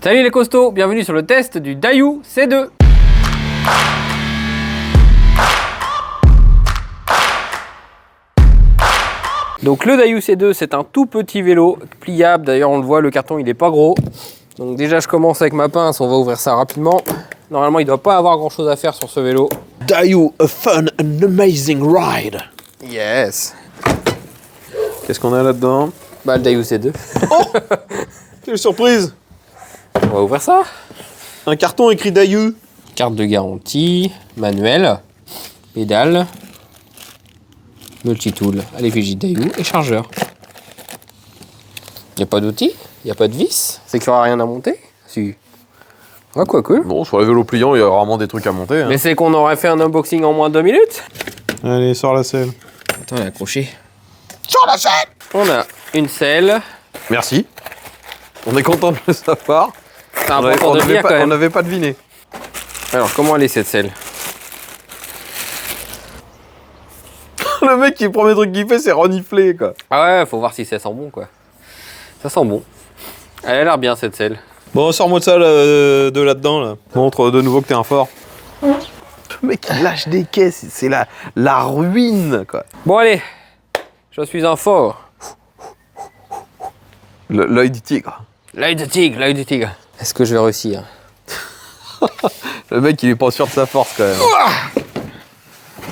Salut les costauds, bienvenue sur le test du Dayu C2. Donc le Dayu C2, c'est un tout petit vélo pliable. D'ailleurs on le voit, le carton il est pas gros. Donc déjà je commence avec ma pince, on va ouvrir ça rapidement. Normalement il doit pas avoir grand chose à faire sur ce vélo. Dayu, a fun and amazing ride. Yes. Qu'est-ce qu'on a là-dedans? Bah le Dayu C2. Oh, quelle surprise! On va ouvrir ça. Un carton écrit Dayu. Carte de garantie, manuel, pédale, multitool à l'effigie de Dayu et chargeur. Il n'y a pas d'outil, il n'y a pas de vis, c'est qu'il n'y aura rien à monter. Si. Ah, quoi cool. Bon, sur les vélos pliants, il y a rarement des trucs à monter. Hein. Mais c'est qu'on aurait fait un unboxing en moins de 2 minutes. Allez, sors la selle. Attends, elle est accrochée. Sors la selle! On a une selle. Merci. On est content de le savoir. C'est important de le dire quand On même. n'avait pas deviné. Alors, comment elle est cette selle? Le mec, le premier truc qu'il fait, c'est renifler, quoi. Ah ouais, faut voir si ça sent bon, quoi. Ça sent bon. Elle a l'air bien, cette selle. Bon, sors-moi de ça, de là-dedans, là. Montre de nouveau que t'es un fort. Le mec, il lâche des caisses. C'est la ruine, quoi. Bon, allez. Je suis un fort. L'œil du tigre. L'œil de tigre, l'œil du tigre. Est-ce que je vais réussir? Le mec, il est pas sûr de sa force, quand même.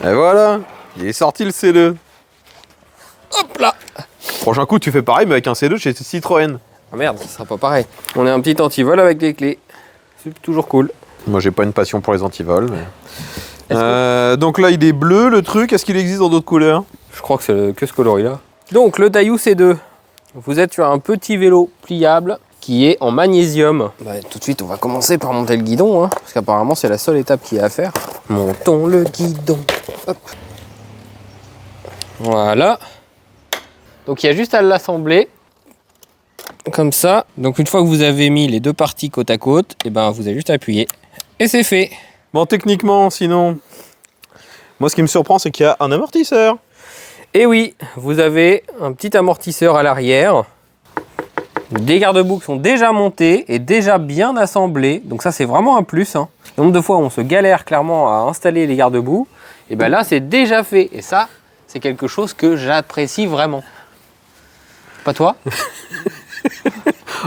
Et voilà. Il est sorti le C2. Hop là. Prochain coup, tu fais pareil, mais avec un C2 chez Citroën. Ah merde, ça sera pas pareil. On a un petit antivol avec des clés. C'est toujours cool. Moi, j'ai pas une passion pour les antivols. Mais... donc là, il est bleu, le truc. Est-ce qu'il existe dans d'autres couleurs? Je crois que c'est que ce coloris-là. Donc, le Dayu C2. Vous êtes sur un petit vélo pliable qui est en magnésium. Bah, tout de suite, on va commencer par monter le guidon, hein, parce qu'apparemment, c'est la seule étape qu'il y a à faire. Montons le guidon. Hop. Voilà. Donc, il y a juste à l'assembler. Comme ça. Donc, une fois que vous avez mis les deux parties côte à côte, et ben, vous avez juste à appuyer. Et c'est fait. Bon, techniquement, sinon... Moi, ce qui me surprend, c'est qu'il y a un amortisseur. Et oui, vous avez un petit amortisseur à l'arrière. Des garde-boue qui sont déjà montés et déjà bien assemblés. Donc ça, c'est vraiment un plus. Hein. Le nombre de fois où on se galère clairement à installer les garde-boue, et bien là, c'est déjà fait. Et ça, c'est quelque chose que j'apprécie vraiment. Pas toi?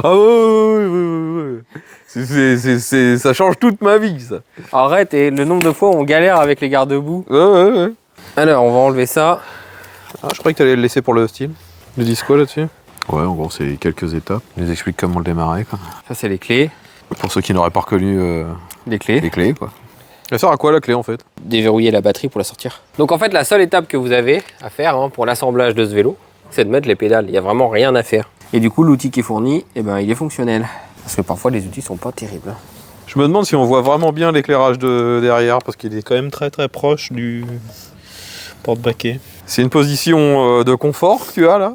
Ah oui. Ça change toute ma vie, ça. Arrête, et le nombre de fois où on galère avec les garde-boue. Ouais. Alors, on va enlever ça. Ah, je croyais que tu allais le laisser pour le style. Le disco là-dessus. Ouais, en gros, c'est quelques étapes. Je nous explique comment le démarrer, quoi. Ça, c'est les clés. Pour ceux qui n'auraient pas reconnu Les clés. les clés, quoi. Elle sert à quoi, la clé, en fait? Déverrouiller la batterie pour la sortir. Donc en fait, la seule étape que vous avez à faire pour l'assemblage de ce vélo, c'est de mettre les pédales. Il n'y a vraiment rien à faire. Et du coup, l'outil qui est fourni, il est fonctionnel. Parce que parfois, les outils sont pas terribles. Je me demande si on voit vraiment bien l'éclairage de derrière, parce qu'il est quand même très proche du porte-baquet. C'est une position de confort que tu as, là?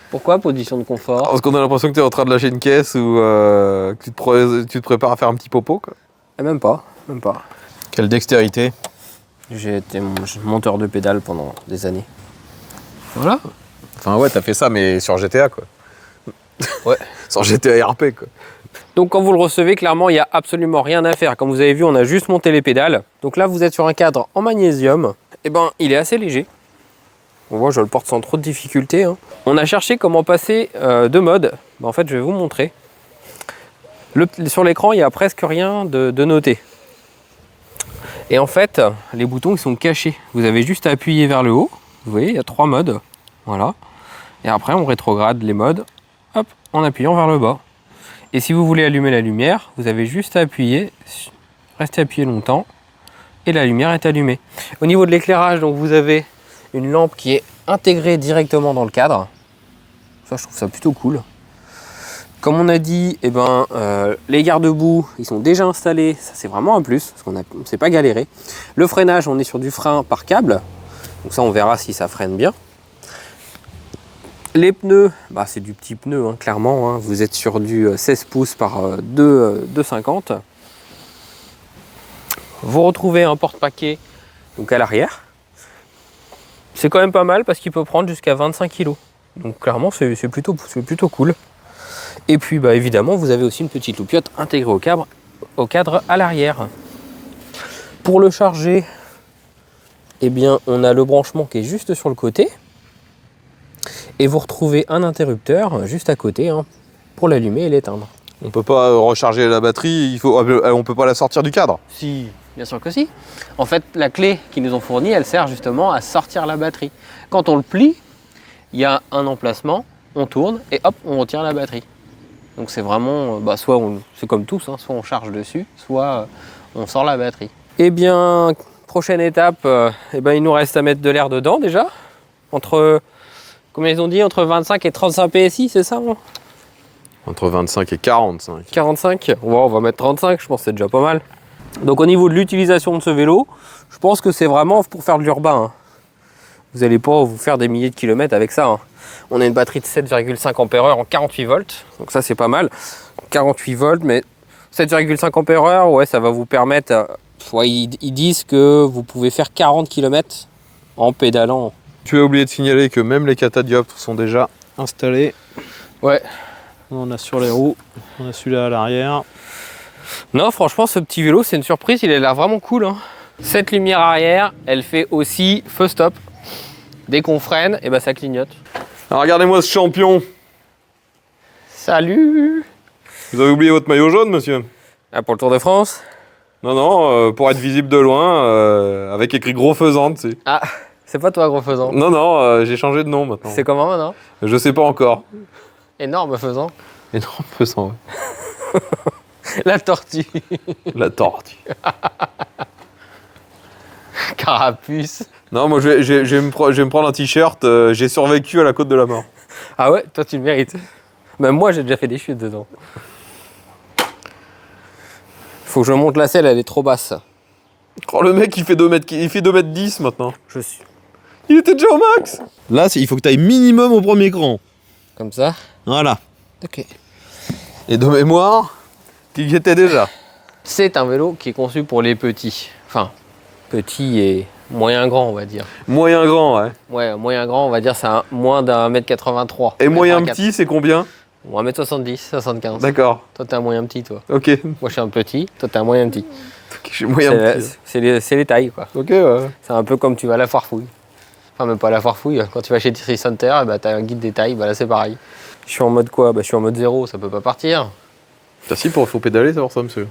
Pourquoi position de confort? Parce qu'on a l'impression que tu es en train de lâcher une caisse ou que tu te prépares à faire un petit popo, quoi. Même pas. Quelle dextérité. J'ai été monteur de pédales pendant des années. Voilà. Enfin ouais, t'as fait ça, mais sur GTA, quoi. Ouais. Sur GTA RP, quoi. Donc quand vous le recevez, clairement, il n'y a absolument rien à faire. Comme vous avez vu, on a juste monté les pédales. Donc là, vous êtes sur un cadre en magnésium. Il est assez léger. Moi, je le porte sans trop de difficulté. Hein. On a cherché comment passer de mode. En fait, je vais vous montrer. Sur l'écran, il n'y a presque rien de noté. Et en fait, les boutons, ils sont cachés. Vous avez juste à appuyer vers le haut. Vous voyez, il y a 3 modes. Voilà. Et après, on rétrograde les modes, hop, en appuyant vers le bas. Et si vous voulez allumer la lumière, vous avez juste à appuyer, restez appuyé longtemps, et la lumière est allumée. Au niveau de l'éclairage, donc vous avez une lampe qui est intégrée directement dans le cadre. Ça, je trouve ça plutôt cool. Comme on a dit, les garde-boue, ils sont déjà installés. Ça, c'est vraiment un plus, parce qu'on ne s'est pas galéré. Le freinage, on est sur du frein par câble. Donc ça, on verra si ça freine bien. Les pneus, c'est du petit pneu, hein, clairement. Hein. Vous êtes sur du 16 pouces par 2,50. Vous retrouvez un porte-paquet donc à l'arrière. C'est quand même pas mal parce qu'il peut prendre jusqu'à 25 kg. Donc clairement, c'est plutôt cool. Et puis bah, évidemment, vous avez aussi une petite loupiote intégrée au cadre à l'arrière. Pour le charger, eh bien, on a le branchement qui est juste sur le côté. Et vous retrouvez un interrupteur juste à côté hein, pour l'allumer et l'éteindre. On peut pas recharger la batterie, on peut pas la sortir du cadre. Si, bien sûr que si. En fait, la clé qu'ils nous ont fournie, elle sert justement à sortir la batterie. Quand on le plie, il y a un emplacement, on tourne et hop, on retire la batterie. Donc c'est vraiment, bah, soit c'est comme tous, hein, soit on charge dessus, soit on sort la batterie. Eh bien, prochaine étape, eh ben, il nous reste à mettre de l'air dedans déjà. Entre, combien ils ont dit, entre 25 et 35 PSI, c'est ça hein? Entre 25 et 45. 45, bon, on va mettre 35, je pense que c'est déjà pas mal. Donc au niveau de l'utilisation de ce vélo, je pense que c'est vraiment pour faire de l'urbain. Hein. Vous n'allez pas vous faire des milliers de kilomètres avec ça. Hein. On a une batterie de 7,5 Ah en 48 volts, donc ça c'est pas mal. 48 volts, mais 7,5 Ah, ouais, ça va vous permettre... Ouais, ils disent que vous pouvez faire 40 km en pédalant. Tu as oublié de signaler que même les catadioptres sont déjà installés. Ouais. On a sur les roues, on a celui-là à l'arrière. Non, franchement, ce petit vélo, c'est une surprise, il a l'air vraiment cool. Hein. Cette lumière arrière, elle fait aussi feu stop. Dès qu'on freine, et ben ça clignote. Alors regardez-moi ce champion. Salut! Vous avez oublié votre maillot jaune, monsieur? Ah, pour le Tour de France? Non, non, pour être visible de loin, avec écrit gros faisant dessus. Ah, c'est pas toi, gros faisant. Non, non, j'ai changé de nom maintenant. C'est comment maintenant? Je sais pas encore. Énorme faisant. Énorme faisant, ouais. La tortue. La tortue. Carapuce. Non, moi je vais me prendre un t-shirt, j'ai survécu à la côte de la mort. Ah ouais, toi tu le mérites. Même moi j'ai déjà fait des chutes dedans. Faut que je monte la selle, elle est trop basse. Oh le mec il fait 2 mètres, il fait 2 mètres 10 maintenant. Je suis. Il était déjà au max. Là il faut que tu ailles minimum au premier cran. Comme ça. Voilà. Ok. Et de mémoire, tu y étais déjà. C'est un vélo qui est conçu pour les petits. Enfin, petits et moyen grand on va dire. Moyen grand, ouais. Ouais, moyen grand on va dire c'est moins d'1m83. Et moyen petit c'est combien? Bon, 1m70, 75. D'accord. Toi t'es un moyen petit toi. Ok. Moi je suis un petit, toi t'es un moyen petit. Je suis moyen petit. C'est les tailles quoi. Ok, ouais. C'est un peu comme tu vas à la foire fouille. Enfin même pas à la foire fouille, quand tu vas chez Thierry Center, bah, t'as un guide des tailles, bah là c'est pareil. Je suis en mode quoi? Bah je suis en mode 0, ça peut pas partir. Si, faut pédaler, c'est pour ça, monsieur.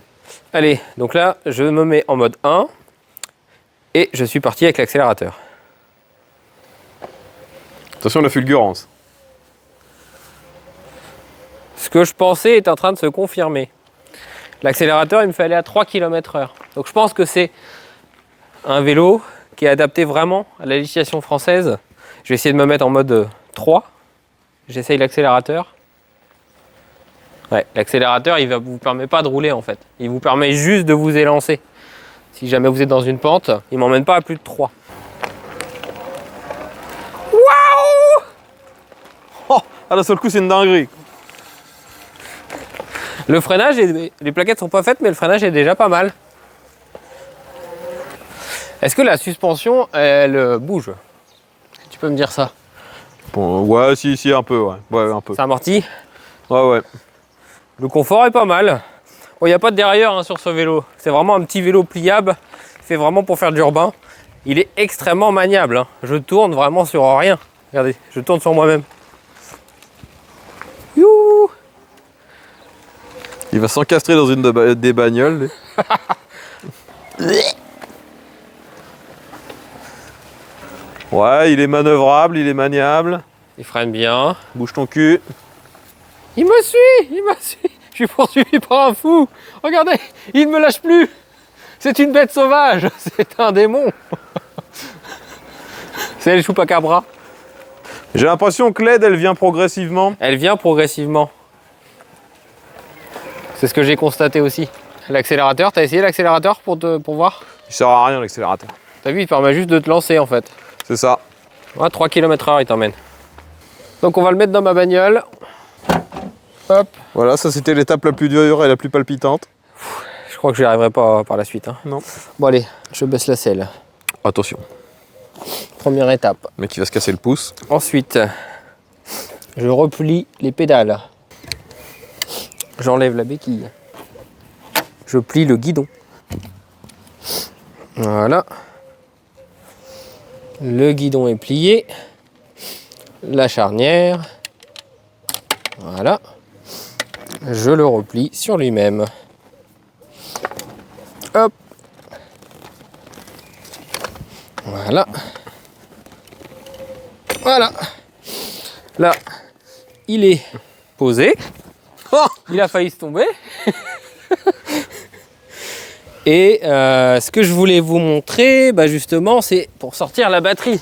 Allez, donc là, je me mets en mode 1 et je suis parti avec l'accélérateur. Attention à la fulgurance. Ce que je pensais est en train de se confirmer. L'accélérateur, il me fait aller à 3 km/h. Donc je pense que c'est un vélo qui est adapté vraiment à la législation française. Je vais essayer de me mettre en mode 3. J'essaye l'accélérateur. Ouais, l'accélérateur, il ne vous permet pas de rouler en fait. Il vous permet juste de vous élancer. Si jamais vous êtes dans une pente, il ne m'emmène pas à plus de 3. Waouh! Oh, à la seule coup, c'est une dinguerie. Le freinage, les plaquettes sont pas faites, mais le freinage est déjà pas mal. Est-ce que la suspension, elle bouge? Tu peux me dire ça? Bon, ouais, si, un peu, ouais. Ouais, un peu. Ça amortit? Ouais, ouais. Le confort est pas mal. Bon, il n'y a pas de dérailleur hein, sur ce vélo. C'est vraiment un petit vélo pliable. Fait vraiment pour faire de l'urbain. Il est extrêmement maniable. Hein. Je tourne vraiment sur rien. Regardez, je tourne sur moi-même. Youhou! Il va s'encastrer dans une des bagnoles. Ouais, il est manœuvrable, il est maniable. Il freine bien. Bouge ton cul. Il me suit! Il me suit! Je suis poursuivi par un fou! Regardez! Il ne me lâche plus! C'est une bête sauvage! C'est un démon! C'est le chupacabra. J'ai l'impression que l'aide, elle vient progressivement. Elle vient progressivement. C'est ce que j'ai constaté aussi. L'accélérateur, t'as essayé l'accélérateur pour voir? Il sert à rien l'accélérateur. T'as vu, il permet juste de te lancer en fait. C'est ça. Ouais, 3 km/h il t'emmène. Donc on va le mettre dans ma bagnole. Hop. Voilà, ça c'était l'étape la plus dure et la plus palpitante. Je crois que j'y arriverai pas par la suite. Hein. Non. Bon allez, je baisse la selle. Attention. Première étape. Le mec il va se casser le pouce. Ensuite, je replie les pédales. J'enlève la béquille. Je plie le guidon. Voilà. Le guidon est plié. La charnière. Voilà. Je le replie sur lui-même. Hop. Voilà. Voilà. Là, il est posé. Oh, il a failli se tomber. Et ce que je voulais vous montrer, bah justement, c'est pour sortir la batterie.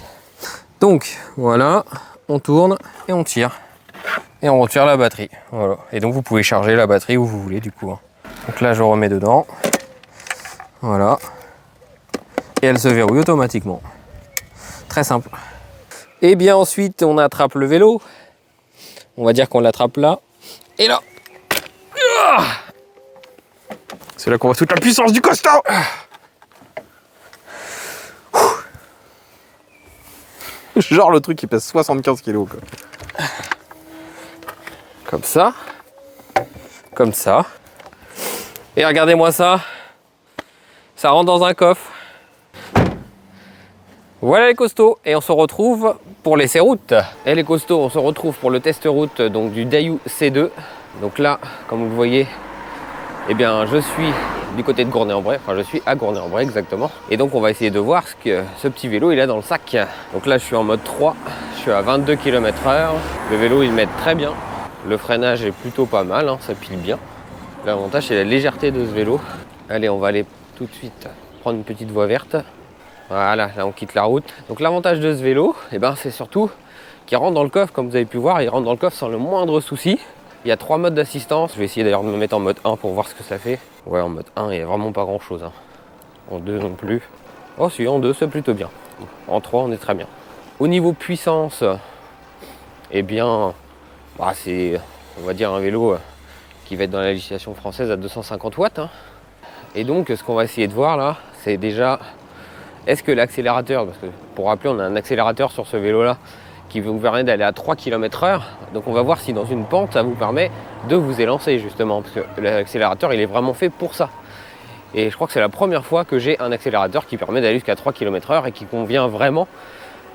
Donc, voilà, on tourne et on tire. Et on retire la batterie. Voilà. Et donc, vous pouvez charger la batterie où vous voulez, du coup. Donc là, je remets dedans. Voilà. Et elle se verrouille automatiquement. Très simple. Et bien ensuite, on attrape le vélo. On va dire qu'on l'attrape là. Et là. C'est là qu'on voit toute la puissance du costaud. Genre le truc qui pèse 75 kg quoi. Comme ça. Comme ça. Et regardez-moi ça. Ça rentre dans un coffre. Voilà les costauds. Et on se retrouve pour l'essai route. Et les costauds, on se retrouve pour le test route donc, du Daewoo C2. Donc là, comme vous le voyez, eh bien, je suis du côté de Gournay-en-Bray, enfin je suis à Gournay-en-Bray exactement. Et donc on va essayer de voir ce que ce petit vélo il a dans le sac. Donc là je suis en mode 3, je suis à 22 km/h. Le vélo il m'aide très bien. Le freinage est plutôt pas mal, hein, ça pile bien. L'avantage c'est la légèreté de ce vélo. Allez, on va aller tout de suite prendre une petite voie verte. Voilà, là on quitte la route. Donc l'avantage de ce vélo, eh ben, c'est surtout qu'il rentre dans le coffre, comme vous avez pu voir, il rentre dans le coffre sans le moindre souci. Il y a 3 modes d'assistance. Je vais essayer d'ailleurs de me mettre en mode 1 pour voir ce que ça fait. Ouais, en mode 1, il n'y a vraiment pas grand chose. Hein. En 2 non plus. Oh si, en 2, c'est plutôt bien. En 3, on est très bien. Au niveau puissance, eh bien, bah, c'est, on va dire, un vélo qui va être dans la législation française à 250 watts. Hein. Et donc, ce qu'on va essayer de voir là, c'est déjà, est-ce que l'accélérateur, parce que pour rappeler, on a un accélérateur sur ce vélo-là, qui vous permet d'aller à 3 km/h. Donc on va voir si dans une pente, ça vous permet de vous élancer justement, parce que l'accélérateur, il est vraiment fait pour ça. Et je crois que c'est la première fois que j'ai un accélérateur qui permet d'aller jusqu'à 3 km/h et qui convient vraiment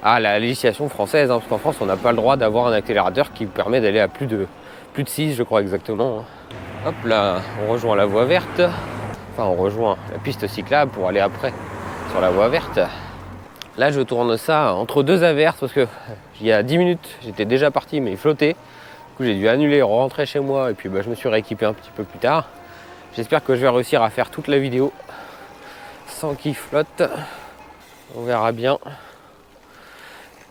à la législation française, hein, parce qu'en France, on n'a pas le droit d'avoir un accélérateur qui permet d'aller à plus de 6, je crois exactement. Hein. Hop là, on rejoint la voie verte. Enfin, on rejoint la piste cyclable pour aller après sur la voie verte. Là, je tourne ça entre 2 averses parce que il y a 10 minutes, j'étais déjà parti, mais il flottait. Du coup, j'ai dû annuler, rentrer chez moi et puis bah, je me suis rééquipé un petit peu plus tard. J'espère que je vais réussir à faire toute la vidéo sans qu'il flotte. On verra bien.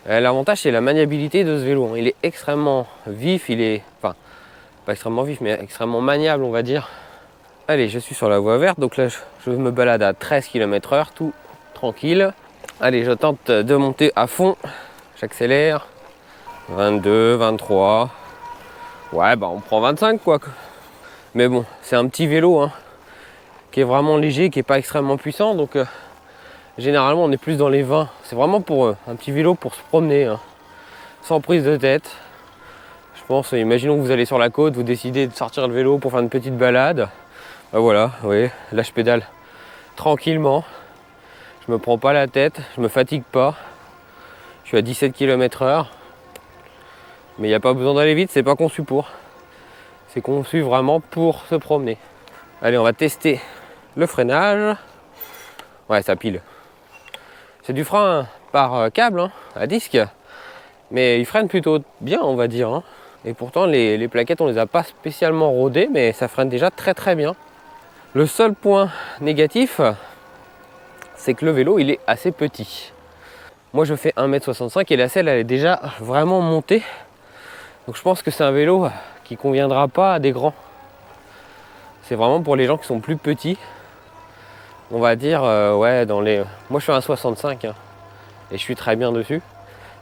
L'avantage, c'est la maniabilité de ce vélo. Il est extrêmement vif, il est... Enfin, pas extrêmement vif, mais extrêmement maniable, on va dire. Allez, je suis sur la voie verte, donc là, je me balade à 13 km/h, tout tranquille. Allez, je tente de monter à fond. J'accélère. 22, 23. Ouais, bah on prend 25 quoi. Mais bon, c'est un petit vélo hein, qui est vraiment léger, qui n'est pas extrêmement puissant. Donc généralement on est plus dans les 20. C'est vraiment pour un petit vélo pour se promener. Hein, sans prise de tête. Je pense, imaginons que vous allez sur la côte, vous décidez de sortir le vélo pour faire une petite balade. Bah voilà, vous voyez, là je pédale tranquillement. Je me prends pas la tête, je me fatigue pas. Je suis à 17 km/h. Mais il n'y a pas besoin d'aller vite, c'est pas conçu pour. C'est conçu vraiment pour se promener. Allez, on va tester le freinage. Ouais, ça pile. C'est du frein par câble, hein, à disque. Mais il freine plutôt bien, on va dire. Hein. Et pourtant, les plaquettes, on les a pas spécialement rodées, mais ça freine déjà très très bien. Le seul point négatif, c'est que le vélo, il est assez petit. Moi, je fais 1m65 et la selle, elle est déjà vraiment montée. Donc je pense que c'est un vélo qui conviendra pas à des grands. C'est vraiment pour les gens qui sont plus petits. On va dire, ouais, dans les... Moi, je fais 1m65 hein, et je suis très bien dessus.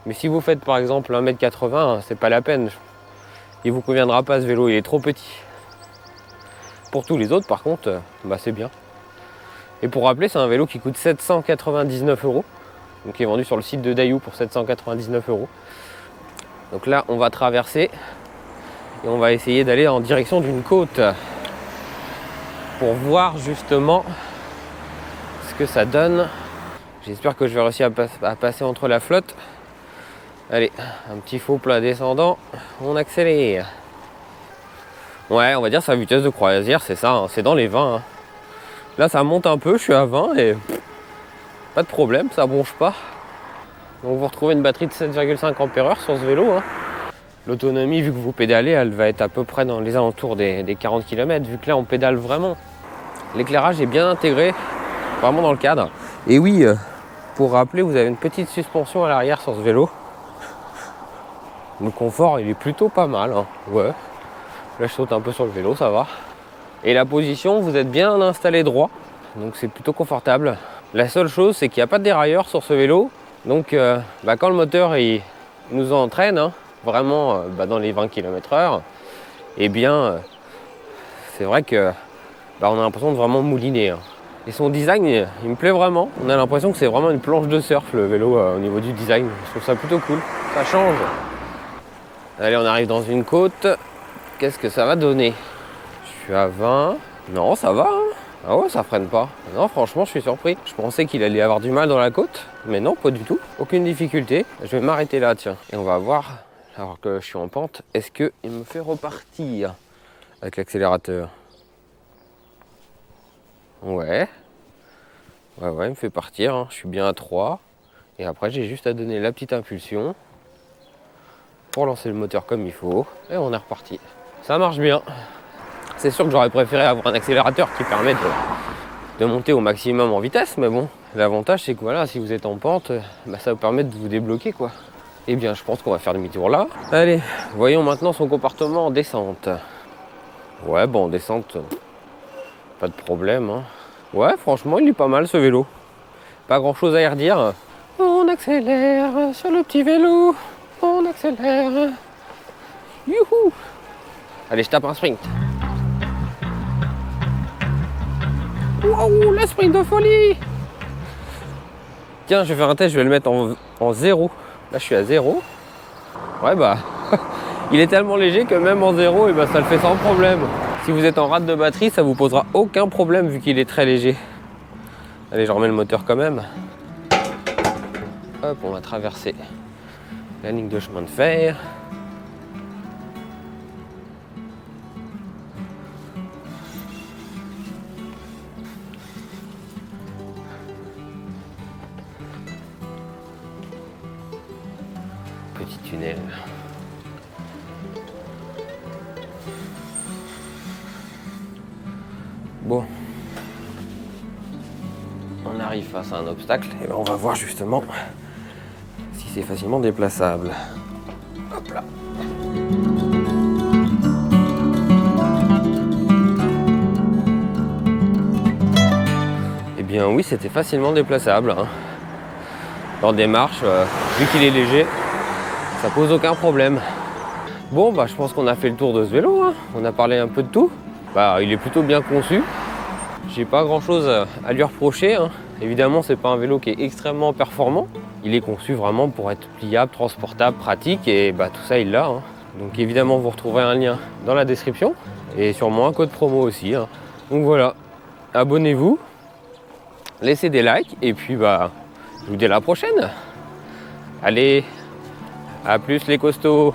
Mais si vous faites par exemple 1m80, c'est pas la peine. Il vous conviendra pas ce vélo, il est trop petit. Pour tous les autres, par contre, bah, c'est bien. Et pour rappeler, c'est un vélo qui coûte 799 €. Donc il est vendu sur le site de Daewoo pour 799 €. Donc là, on va traverser Et on va essayer d'aller en direction d'une côte pour voir justement ce que ça donne. J'espère que je vais réussir à passer entre la flotte. Allez, un petit faux plat descendant, on accélère. Ouais, on va dire sa vitesse de croisière, c'est ça, hein, c'est dans les 20. Hein. Là, ça monte un peu, je suis à 20 et pas de problème, ça bronche pas. Donc vous retrouvez une batterie de 7,5 Ah sur ce vélo. Hein. L'autonomie, vu que vous pédalez, elle va être à peu près dans les alentours des 40 km, vu que là, on pédale vraiment. L'éclairage est bien intégré, vraiment dans le cadre. Et oui, pour rappeler, vous avez une petite suspension à l'arrière sur ce vélo. Le confort, il est plutôt pas mal. Hein. Ouais. Là, je saute un peu sur le vélo, ça va. Et la position, vous êtes bien installé droit. Donc, c'est plutôt confortable. La seule chose, c'est qu'il n'y a pas de dérailleur sur ce vélo. Donc, quand le moteur il nous entraîne, hein, vraiment dans les 20 km/h, eh bien, c'est vrai que on a l'impression de vraiment mouliner. Hein. Et son design, il me plaît vraiment. On a l'impression que c'est vraiment une planche de surf, le vélo, au niveau du design. Je trouve ça plutôt cool. Ça change. Allez, on arrive dans une côte. Qu'est-ce que ça va donner? Je suis à 20. Non, ça va. Hein. Ah ouais, ça freine pas. Non, franchement, je suis surpris. Je pensais qu'il allait avoir du mal dans la côte. Mais non, pas du tout. Aucune difficulté. Je vais m'arrêter là, tiens. Et on va voir, alors que je suis en pente, est-ce qu'il me fait repartir avec l'accélérateur? Ouais. Ouais, il me fait partir. Hein. Je suis bien à 3. Et après, j'ai juste à donner la petite impulsion pour lancer le moteur comme il faut. Et on est reparti. Ça marche bien. C'est sûr que j'aurais préféré avoir un accélérateur qui permet de monter au maximum en vitesse. Mais bon, l'avantage, c'est que voilà, si vous êtes en pente, ça vous permet de vous débloquer, quoi. Eh bien, je pense qu'on va faire demi-tour là. Allez, voyons maintenant son comportement en descente. Ouais, bon, en descente, pas de problème. Hein. Ouais, franchement, il est pas mal ce vélo. Pas grand chose à y redire. On accélère sur le petit vélo. On accélère. Youhou! Allez, je tape un sprint. Waouh, la sprint de folie! Tiens, je vais faire un test, je vais le mettre en 0. Là, je suis à 0. Ouais, il est tellement léger que même en 0, ça le fait sans problème. Si vous êtes en rate de batterie, ça vous posera aucun problème vu qu'il est très léger. Allez, je remets le moteur quand même. Hop, on va traverser la ligne de chemin de fer. Petit tunnel. Bon. On arrive face à un obstacle et on va voir justement si c'est facilement déplaçable. Hop là. Eh bien oui, c'était facilement déplaçable. Hein. Lors des marches, vu qu'il est léger, ça pose aucun problème. Bon, je pense qu'on a fait le tour de ce vélo. Hein. On a parlé un peu de tout. Il est plutôt bien conçu. J'ai pas grand chose à lui reprocher. Hein. Évidemment, c'est pas un vélo qui est extrêmement performant. Il est conçu vraiment pour être pliable, transportable, pratique et tout ça il l'a. Hein. Donc évidemment, vous retrouverez un lien dans la description et sûrement un code promo aussi. Hein. Donc voilà, abonnez-vous, laissez des likes et puis je vous dis à la prochaine. Allez, à plus les costauds.